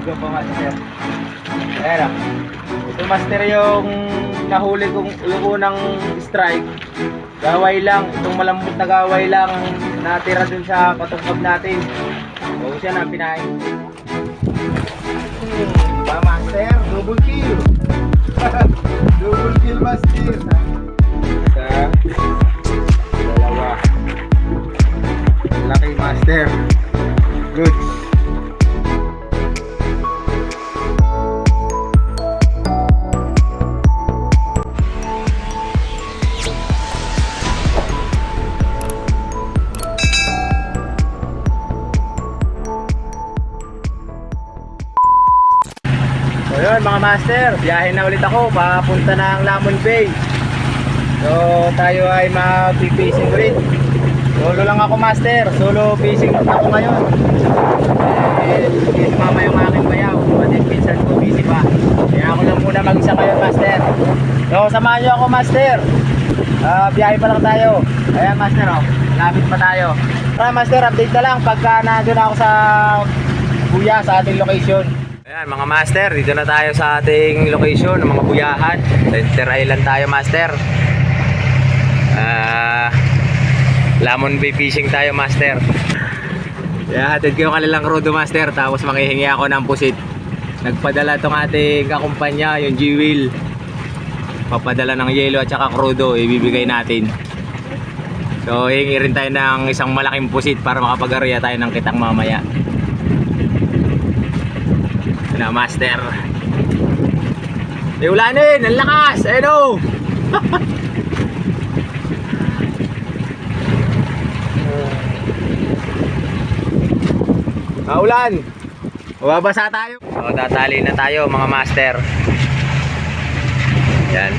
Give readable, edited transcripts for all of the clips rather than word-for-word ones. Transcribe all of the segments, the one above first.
Go po master. Ayan o. Ito master yung nahuli kong yung unang strike. Gaway lang. Itong malambot na gaway lang natira dun sa patungkod natin. So siya na pinain. Ba master? Double kill. Double kill master. Isa. Dalawa. Laki master. Good. So yun mga master, biyahe na ulit ako papunta ng Lamon Bay. So tayo ay mag-fishing ulit. Solo lang ako master, solo fishing ako ngayon. Hindi mama yung aking bayaw, pati pinsan ko busy pa. Kaya ako lang muna mag-isa ngayon master. So samahan nyo ako master. Biyahe pa lang tayo. Ayan master oh, lapit pa tayo. Tara master, update na lang pagka nandun ako sa Buya, sa ating location. Ayan mga master, dito na tayo sa ating location ng mga buyahan. Center Island tayo master. Lamon Bay fishing tayo master. Kaya hatid ko yung kanilang crudo master. Tapos manghihingi ako ng pusit. Nagpadala itong ating kakumpanya, yung G-Wheel. Papadala ng yelo at saka crudo, ibibigay natin. So hingi rin tayo ng isang malaking pusit para makapag-area tayo ng kitang mamaya. Na master. May ulanin, ang lakas. Ayun o. Maulan. Mababasa tayo. So tatali na tayo mga master. Yan.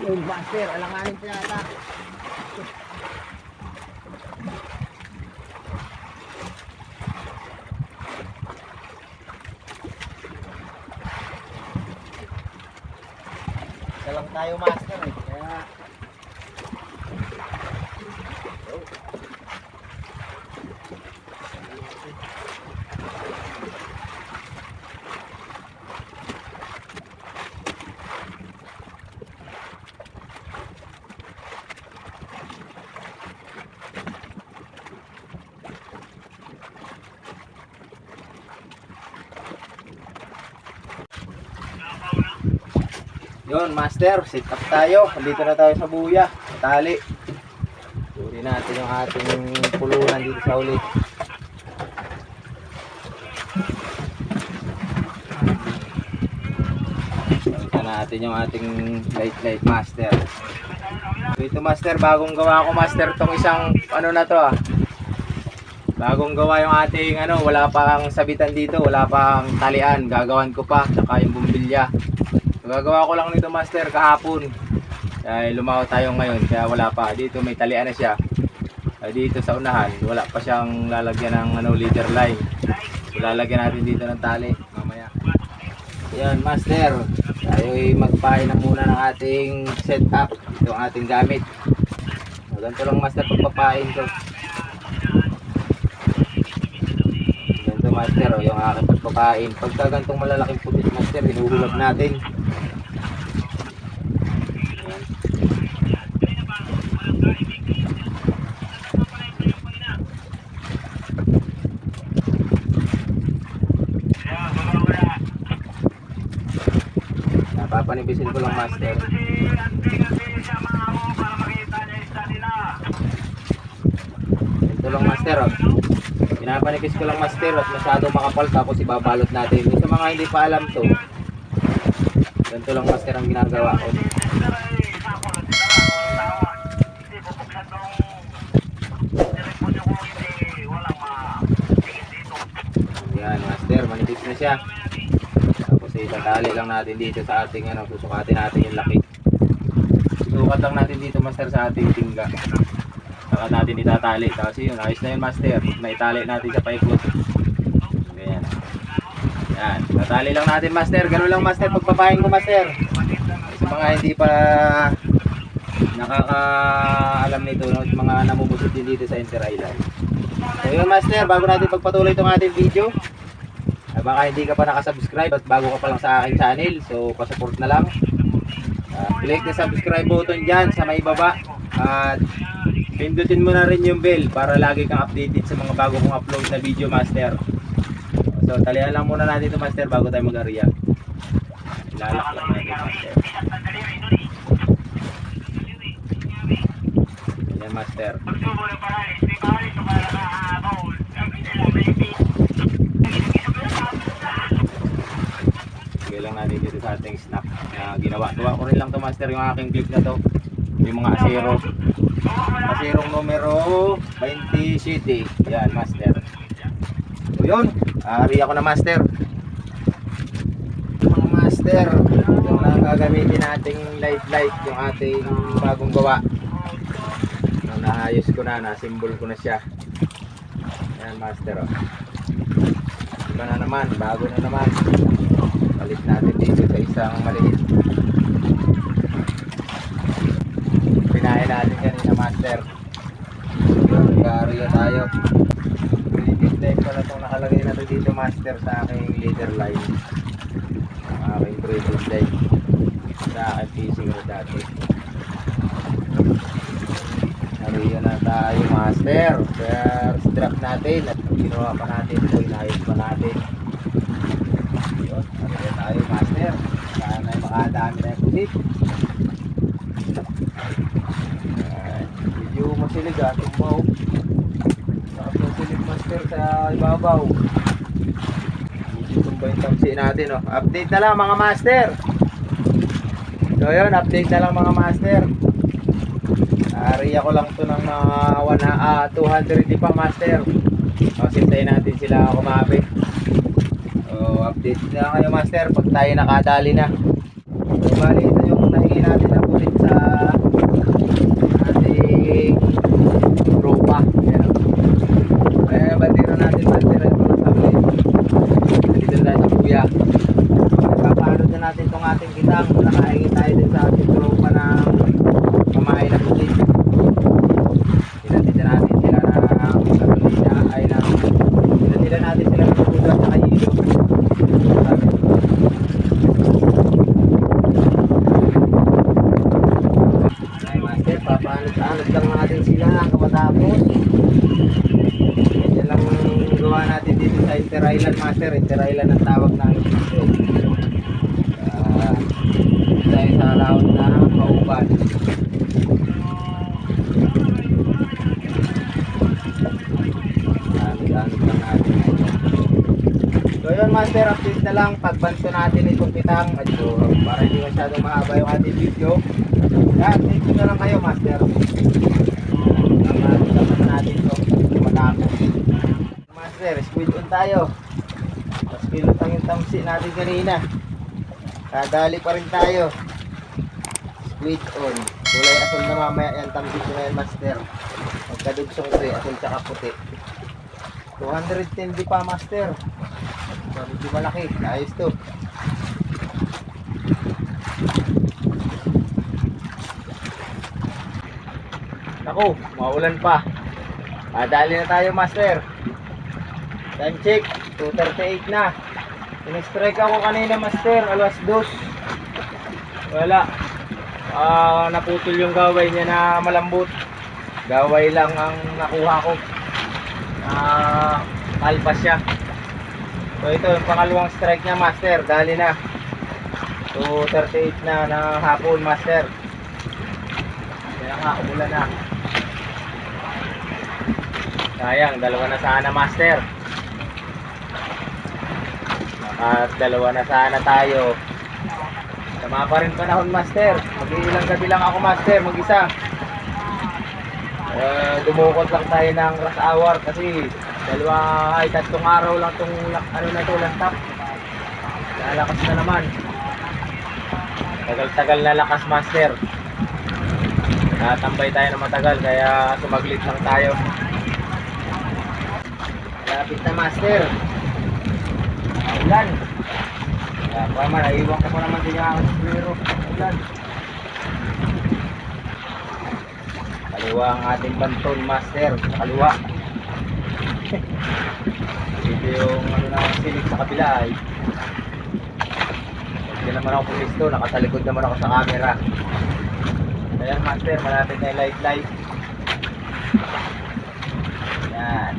Yung master, alanganin pa yata. Isa lang tayo master eh. Kaya yun master, sit up tayo. Dito na tayo sa buya, tali. Tuli natin yung ating pulunan dito sa uli. Ito natin yung ating light master. So ito master, bagong gawa ko master tong isang ano na to ah. Bagong gawa yung ating ano, wala pang sabitan dito, wala pang talian. Gagawan ko pa, saka yung bumbilya. Gagawa ko lang nito master kahapon. Dahil lumaw tayo ngayon kaya wala pa. Dito may talian na siya. Dito sa unahan wala pa siyang lalagyan ng ano, leader line. So, lalagyan natin dito ng tali mamaya. Ayan master, tayo ay magpahin na muna ng ating setup. Ito ang ating gamit. Ganito lang master pagpapahin ko. Ganito master yung aking pagpapahin. Pagka gantong malalaking putit master, hinuhulog natin. Papanibisin ko lang master. Ito lang master oh. Pinapanipis ko lang master at masyadong makapal tapos ibabalot natin. Yung sa mga hindi pa alam to, Ganito lang master ang ginagawa ko. Yan master, manipis na siya. Tapos itatali lang natin dito sa ating ano, susukatin natin yung laki. Susukat lang natin dito master sa ating tingga. Saka natin itatali. Kasi yun, ayos na yun master. Naitali natin sa paikot. Ganyan. Yan, tatali lang natin master. Ganun lang master pagpapahin ko master. Sa mga hindi pa nakakaalam nito, no? Mga namubusot din dito sa Inter Island. So yun master, bago natin pagpatuloy itong ating video, baka hindi ka pa nakasubscribe at bago ka pa lang sa aking channel, so pasupport na lang. Click the subscribe button dyan sa may baba at pindutin mo na rin yung bell para lagi kang updated sa mga bago kong upload na video master. So talian lang muna natin ito master bago tayo mag-area. Ilalak lang natin master. Yan master. Lagay lang natin dito sa ating snap na ginawa ko rin lang to master yung aking clip na to, yung mga aserong numero 27. Yan master. So yun, ari ako na master. Mga master, ito na gagamitin nating light yung ating bagong gawa. Naayos ko na, na-symbol ko na siya. Yan master, oh. Iba na naman, bago na naman. Palit natin dito sa isang maliit. Pinahin natin kanina master. Nag-area tayo. Previous line pala itong nakalagay natin dito master sa aking leader line. Ang aking previous line sa aking fishing rod dati. Nariyan na tayo master. First drop natin at ginawa pa natin ito, inayos pa natin. Yun, nariyan tayo master. Sana ay makadami na yung pusit. Medyo masilig tumaw. Nakapasilig master sa ibabaw. Medyo tumba yung tamsi natin, oh. Update na lang mga master. So yun, update na lang mga master. Area ko lang to ng mga 200 pa master. Sintayin natin sila kumapit. So update na kayo master pag tayo nakadali na. So bali ito yung nahingi natin na pulit sa ating tropa. Kaya bandira natin master yung mga sabay. Dito na sa kuya. Papaano na natin itong ating kitang. Nakahingi tayo din sa ating tropa ng pamahay na pulit. Pinatid natin sila na gasolina ay na pinatid natin sila ng tugas sa kayilo. Ay master, papaanod lang natin sila hanggang matapos. Yan lang gawa natin dito sa Inter Island master. Inter Island ang tawag namin dito. Dahil sa laot na Mauban. So yun master, update na lang pagbanto natin itong kitang so, para hindi masyadong mahaba yung ating video. Kaya update nyo na lang kayo master. Naman natin ito matapos. Master, squid on tayo. Mas pilotang yung tamsi natin kanina. Kadali pa rin tayo. Squid on. Kulay asul na mamaya yan, tamsi ko na yan master. Magkadugsong ko asul tsaka puti. 210 di pa master. So, medyo malaki. Ayos to. Naku, maulan pa. Dali na tayo master. Time check, 2:38 na. In-strike ako kanina master, alas 2. Wala. Naputol yung gaway niya na malambot. Gaway lang ang nakuha ko. Alpas siya. So ito yung pangalawang strike niya master. Dali na 2:38 na ng hapon master. Kaya nga umulan na. Sayang, dalawa na sana master. At dalawa na sana tayo. Tama pa rin panahon, master. Mag-iilang gabi lang ako, master, mag-isa. Dumukot lang tayo ng rush hour kasi tatlong araw lang tong ano na to, lantap. Lalakas na naman. Tagal-tagal na lakas, master. Natambay tayo na matagal kaya sumaglit lang tayo. Lapit na, master. Ulan. Kaya pa man, naiwan ko pa naman din yung aking spiro. Ulan. Kaliwa ang ating banton, master. Kaliwa. Dito yung ano na silig sa kabila ay. Hindi naman ako pumisto, nakasalikod naman ako sa camera. Ayan, master, malapit na yung light. Yan.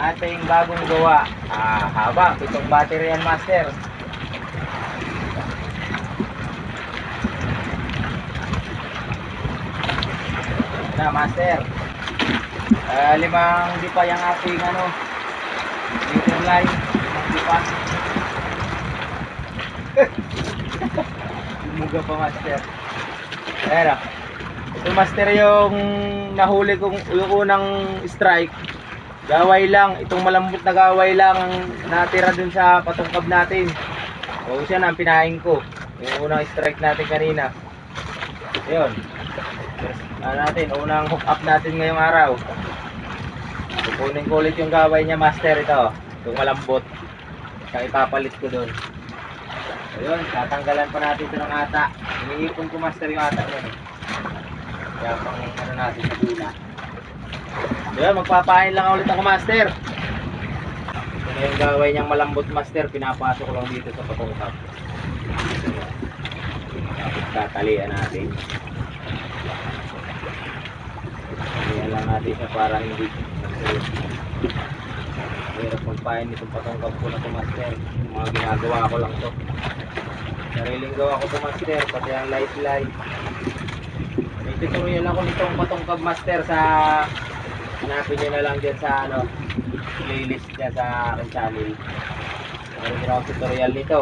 Ating bagong gawa. Haba, 7 battery yan, master. Na, master. 5 di pa yung ating ano, meter line. 5 di pa. Muga pa, master. Ayan, ito, master, yung nahuli kong yung unang strike. Gaway lang, itong malambot na gaway lang ang natira dun sa patungkab natin. O siya na ang pinain ko. Yung unang strike natin kanina. Ayun. Unang hook up natin ngayong araw. Kukunin ko ulit yung gaway niya, master, ito. Itong malambot. Kaya ipapalit ko dun. Ayun, tatanggalan pa natin ito ng ata. Iniipon ko, master, yung ata niya. Kaya pang ano natin sa gula. Ayun, magpapain lang ulit ako, master. Ito na yung gaway niyang malambot, master. Pinapasok ko lang dito sa patungkap. Tapos tatalian natin. Talian lang natin siya para hindi hirap magpain itong patungkap ko na ito, master. Yung mga ginagawa ko lang to. Sariling gawa ko ito, master. Pati ang light. May tutorial ako nitong patungkab, master, sa hanapin nyo na lang dyan sa ano, playlist dyan sa aking channel. Meron din ako tutorial nito.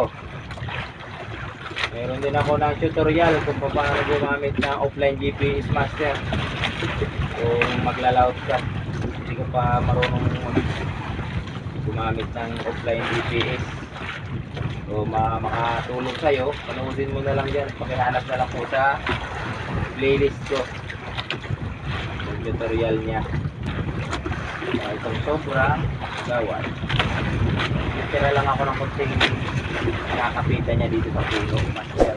Meron din ako ng tutorial kung paano gumamit ng offline GPS, master. Kung maglalaot ka, hindi ka pa marunong gumamit ng offline GPS. So makatulong sa'yo, panoodin mo na lang dyan. Pakihanap na lang po sa playlist ko yung tutorial niya. Itong sobrang gawad. Tira lang ako ng kunting nakakapitan niya dito sa puno, master.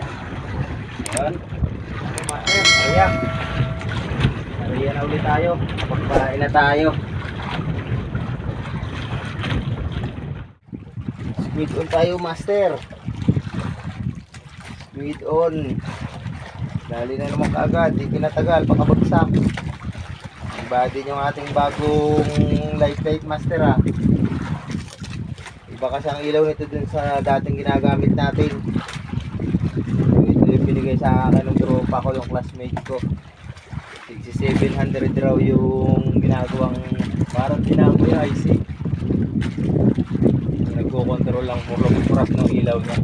Ayan. Ayan. Ayan na ulit tayo. Pagpain na tayo. Squid on tayo, master. Squid on. Dali na naman kaagad. Di pinatagal. Pakabagsak. Iba din yung ating bagong light, master, Iba kasi ang ilaw nito dun sa dating ginagamit natin. Ito yung binigay sa akin ng tropa ko, yung classmate ko. 6700 raw yung ginagawang parang tinamo yung IC. Nagko-control lang purap ng ilaw niya.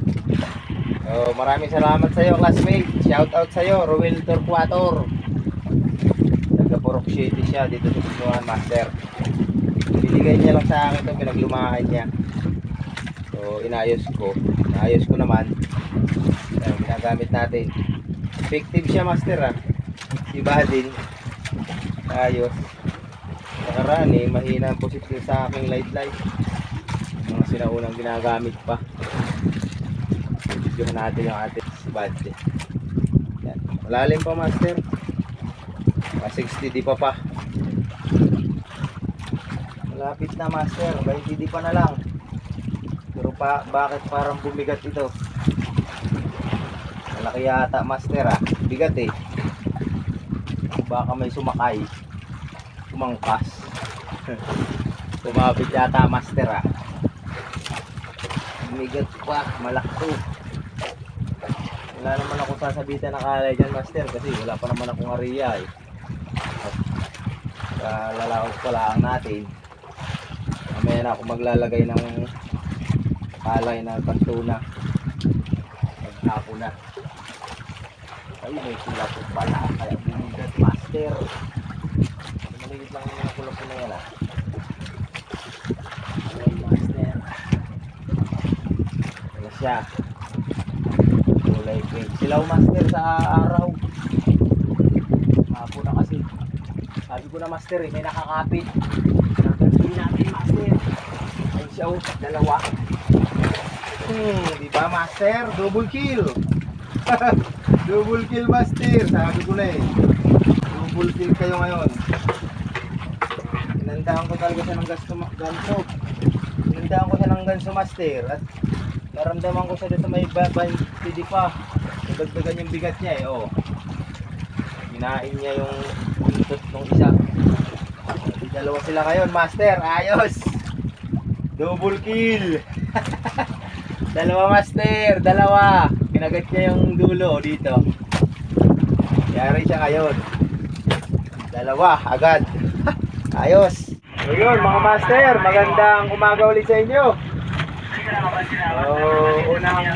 So, maraming salamat sa iyo, classmate. Shout out sa iyo, Ruel Torquator. Purok City siya dito sa Bunuan, master. Binigay niya lang sa akin ito, pinaglumahan niya. So inayos ko naman. Ayan, ginagamit natin. Effective siya, master, Iba din. Ayos. Nakaraan mahina ang positive sa aking light. Mga sinaunang ginagamit pa. Videohan natin yung ating budget. Yan. Malalim pa, master. 60 di pa. Malapit na, master. 20 di pa na lang. Pero bakit parang bumigat ito? Malaki yata, master, Bigat Baka may sumakay. Sumangkas. Tumabit yata, master, Bumigat pa. Malaki. Wala naman ako sasabitan na kalay dyan, master. Kasi wala pa naman akong area, Lalaot pa lang natin. Mamaya na ako maglalagay ng kalay na kantuna. Maghapon na. Ay, may silapot pala. Kaya bumigat, master. Maliit lang yung mga kulap na yan ah. Ay, master. Ano siya? Kulay pink. Silaw master sa araw. Mapo na kasi. Sabi ko na master eh, may nakakapit. Nagagawin natin master. Ay siya oh, dalawa. Diba master? Double kill. Double kill master. Sabi ko na eh. Double kill kayo ngayon. Inandahan ko talaga siya ng ganso. Inandahan ko siya ng ganso master. At naramdaman ko siya doon sa may babay. Hindi pa. Nagdagdagan yung bigat niya eh. Oh. Kinain niya yung buntot ng isa. Dalawa sila ngayon master. Ayos. Double kill. Dalawa master. Dalawa. Kinagat niya yung dulo dito. Yari siya ngayon. Dalawa agad. Ayos. So yun mga master, magandang umaga ulit sa inyo. So unang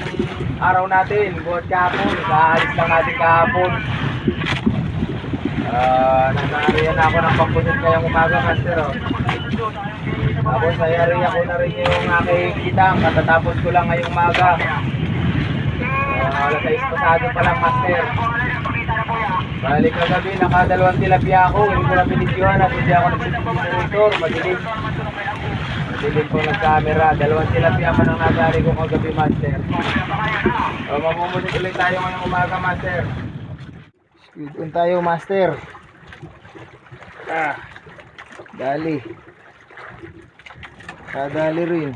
araw natin, buhat kahapon. Kaalis lang natin kahapon. Nag-area na ako ng pagpunod ngayong umaga master. Oh. Tapos ay area ko na rin yung aking kitang. Katatapos ko lang ngayong umaga. Alas 6 pasado pa lang master. Balik kagabi, nakadalawang tilapia ako. Hindi ko na pinidyohan at hindi ako nagsisimulator. Madilim. Madilim po ng camera. Dalawang tilapia pa nang nagali ko kagabi master. So mamumulit ulit tayo ngayong umaga master. Squid on tayo master. Dali. Kadali rin.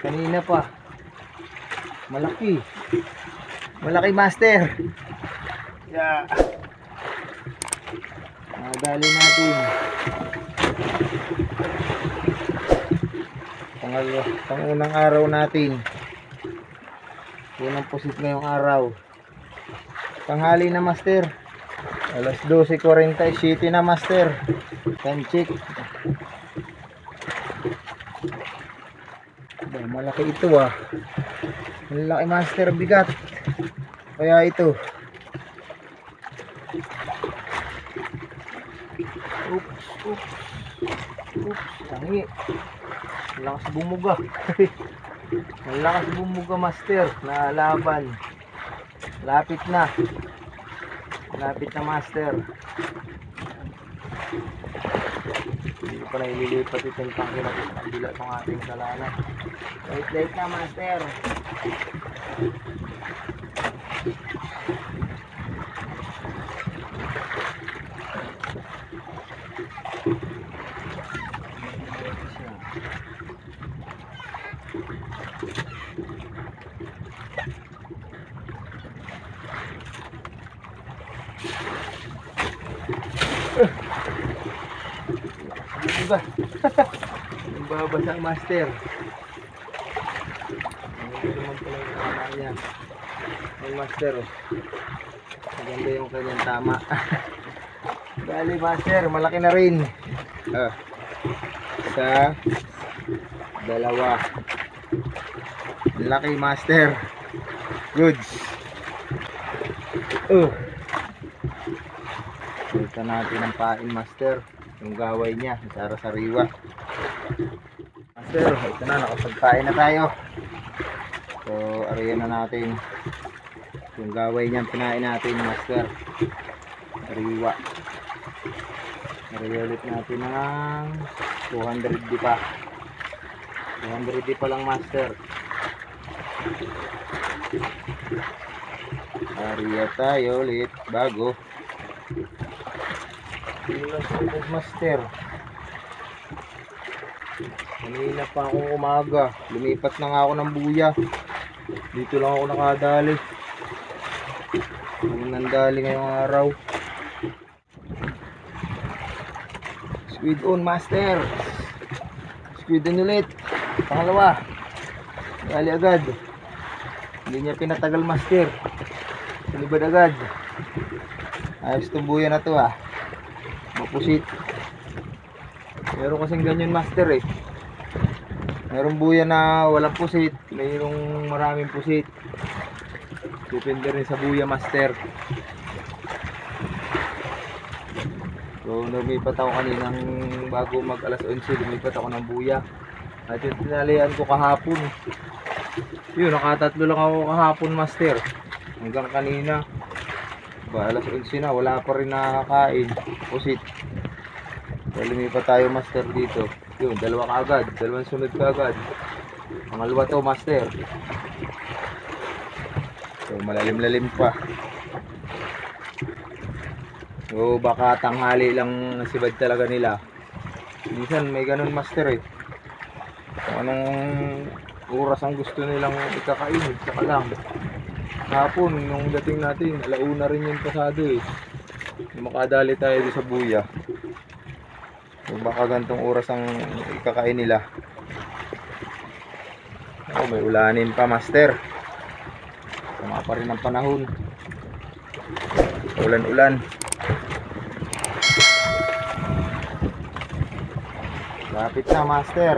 Kanina pa. Malaki. Malaki master. Yeah. Dali natin. Pangunang araw natin. Unang pusit ngayong araw. Tanghali na master. Alas 12:47 na master. Time check. Malaki ito ah. Malaki master, bigat. Kaya ito. Oops. Tangi. Malakas bumuga. Malakas bumuga master. Nalaban. Lapit na. Lapit na master. Hindi ko pa na ililipat itong tangke na sa kabila ng ating salana. Late na master. Diba? Yung babasa master. Hindi naman pala yung tama niya. Yung master. Maganda yung kanyang tama. Dali master, malaki na rin. Isa, dalawa. Malaki master. Goods. Ito natin ang pain master. Yung gaway niya, sara-sariwa. Master, ito na, nakapagpain na tayo. So, ariyan na natin. Yung gaway niya, pinain natin, master. Sariwa. Ariyan ulit natin ng 200 di pa. 200 di pa lang, master. Ariyan tayo ulit, bago. Master. Kanina pa akong umaga. Lumipat na nga ako ng buya. Dito lang ako nakadali. Nandali ngayong araw. Squid on master. Squid on ulit. Pangalawa. Dali agad. Hindi niya pinatagal master. Salibad agad. Ayos itong buya na to ah. Mapusit. Meron kasing ganyan master eh. Merong buya na walang pusit, mayroong maraming pusit. Depende rin sa buya, master. So lumipat ako kaninang bago mag alas 11, lumipat ako ng buya. At yung tinalian ko kahapon, yun, nakatatlo lang ako kahapon, master. Hanggang kanina alas 11 na, wala pa rin nakakain. Pusit. So lumipat tayo, master, dito. Yun, dalawa kaagad, dalawang sunod kaagad. Pangalawa to, master. So malalim-lalim pa. O baka tanghali lang nasibad talaga nila. Minsan may ganun, master, eh. Kung anong oras ang gusto nilang ikakain, saka lang. Hapon, nung dating natin, alauna rin yung pasado, eh. Makadali tayo doon sa buya. So baka gantong oras ang ikakain nila. Oh, may ulanin pa, master. Tama pa rin ang panahon. Ulan-ulan. Lapit na, master.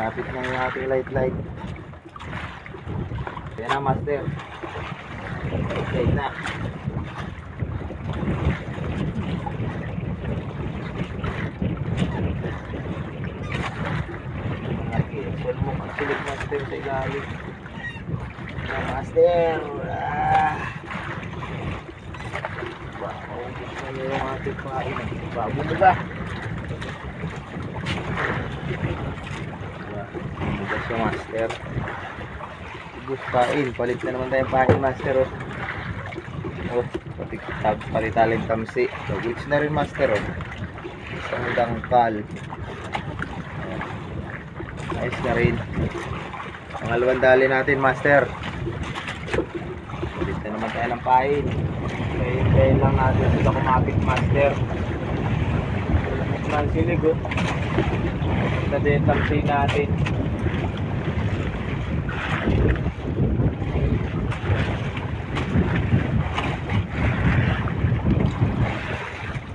Lapit na yung ating light. Yan na, master. Light na. Okay, saan mo kasilip, master, sa ilalim. Yan, master. Maubos na nyo yung ating pain. Bago na ba? Bugas yung master. Ubus pain. Palit na naman tayong pain, master. Oh, palitaling tamsi. So, goods na rin, master. Oh. Isang dangkal. Ayos na rin. Pangalawang dali natin, master. Palit na naman tayo ng pain. Kaya lang natin sila kumapit, master. Mansilig, oh. Na din tamsi natin.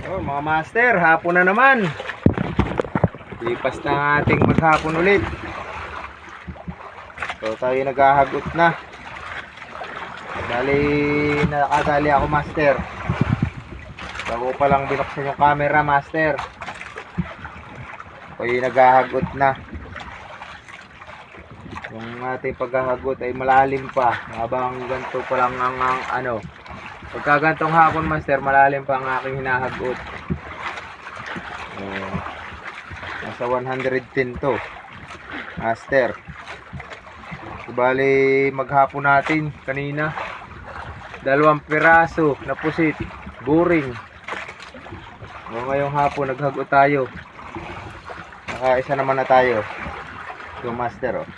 Oh, mga master, hapon na naman. Lipas na ang ating maghapon ulit. So tayo naghahagot na. Dali, nakadali ako, master. Bago pa lang binuksan yung camera, master. Tayo naghahagot na. Yung ating paghahagot ay malalim pa. Habang ganito pa lang ang ano. Pagka gantong hapon, master, malalim pa ang aking hinahagot. Nasa 110 to, master. Bali maghapon natin kanina 2 piraso na pusit, boring. Ngayong hapon naghagot tayo. Nakaisa naman na tayo. So, master, oh.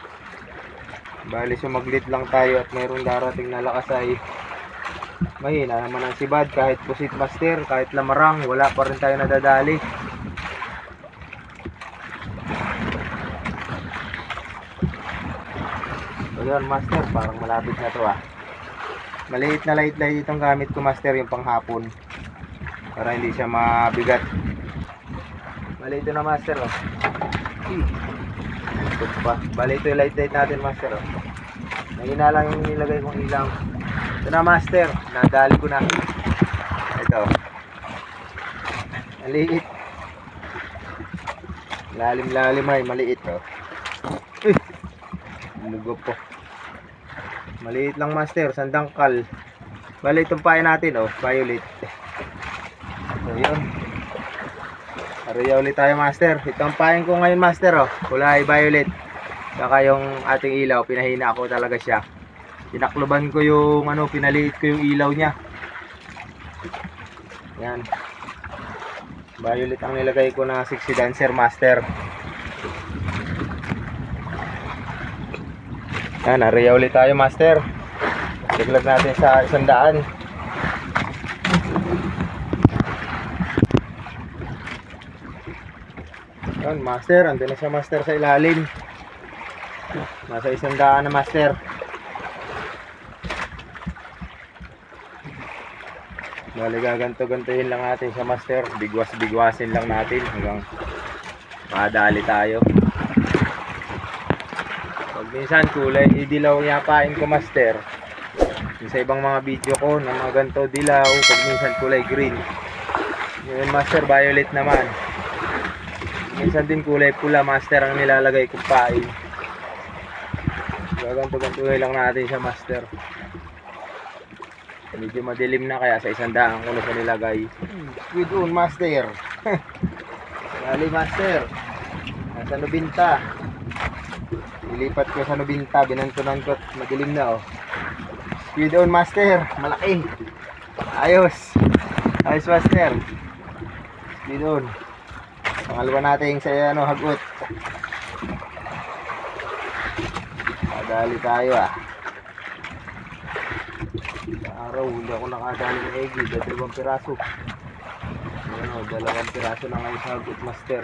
Bali sumaglit lang tayo at mayroong darating na lakas ay mahina naman ang sibad. Kahit pusit, master, kahit lamarang, wala pa rin tayo nadadali. So yun, master, parang malapit na to, ah. Maliit na light itong gamit ko, master, yung panghapon, para hindi siya mabigat. Maliit na, master, oh. Bali ito yung light natin, master, oh. Mahina lang yung nilagay kong ilaw. Ito na, master, nadali ko na. Ito, maliit, lalim ay maliit, oh. Lugo po. Maliit lang, master, sandangkal. Bali itong pain natin, oh, violet. So yun, aruya ulit tayo, master. Itong pain ko ngayon, master, oh, kulay violet. Saka yung ating ilaw, pinahina ako talaga siya. Tinakloban ko yung ano, pinaliit ko yung ilaw niya. Yan, violet ang nilagay ko na 60 dancer, master. Yan, aruya ulit tayo, master. Siglag natin sa 100. Yan, master, andun na siya, master, sa ilalim. Nasa 100 na, master. Bali, gaganto-gantuhin lang natin siya, master. Bigwas-bigwasin lang natin hanggang makadali tayo. Pag Minsan kulay dilaw yapain ko master. Yung sa ibang mga video ko na mga ganito dilaw, pag minsan kulay green. Yung master violet naman. Minsan din kulay pula master ang nilalagay kong pain. Ganto-ganto lang natin siya master. Medyo madilim na kaya sa 100 ko na siya nilagay. Good on master. Dali master. Nasa 90. Ilipat ko sa 90, binantunan ko, madilim na oh. Speed on master, malaki. Ayos. Ayos master. Speed on. Pangalawa natin sa hagot. Dali tayo ah. Sa araw, hindi ako nakadali ng egg. Dalawang piraso. Dalawang piraso na ngayon sa hagot master.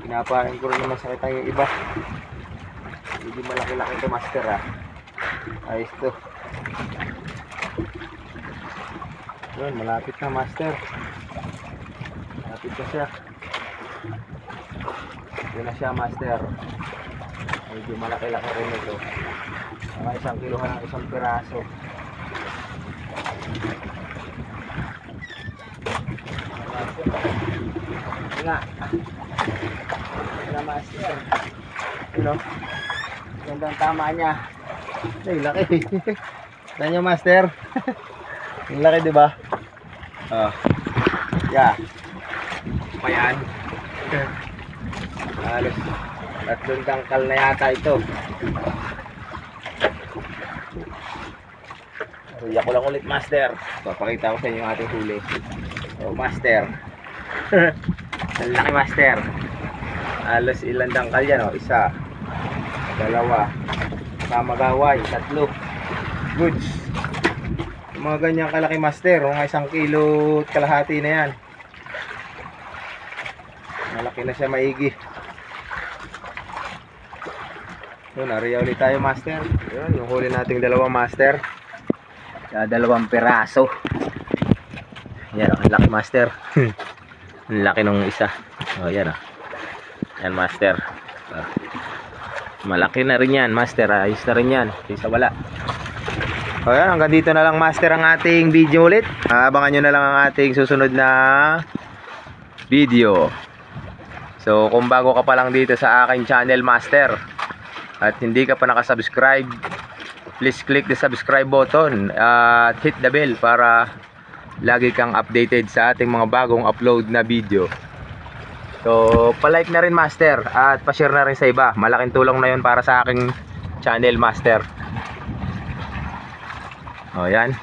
Pinapain ko rin naman sakit yung iba. Hindi malaki-laki ito master ah. Ayos to. Yun, malapit na master. Malapit na siya. Yun na siya master. Medyo malaki-laki rin ito. Mga 1 kilohan ng 1 piraso. Nga. Yun na master. Yun o. Gandang tama niya. Ay, laki. Tignan nyo master. Ang laki diba? Yeah. Payan. Halos 3 tangkal na yata ito. Huya ko lang ulit master. Papakita ko sa inyo yung ating huli. Master. Ang laki master. Halos ilang tangkal yan 1, 2, mamagaway, 3. Goods. Yung mga ganyang kalaki master, mga 1 kilo at kalahati na yan. Malaki na siya maigi. Yun, nariya ulit tayo master. Yun, yung huli nating 2 master. 2 piraso. Yan, ang laki master. Ang laki nung isa. Yan yan master. Malaki na rin yan master. Ayos na rin yan. Kaysa wala. Yan, hanggang dito na lang master ang ating video ulit. Abangan nyo na lang ang ating susunod na video. So kung bago ka pa lang dito sa aking channel master at hindi ka pa nakasubscribe, please click the subscribe button at hit the bell para lagi kang updated sa ating mga bagong upload na video. So palike na rin master at pa-share na rin sa iba. Malaking tulong na yun para sa aking channel master. Yan.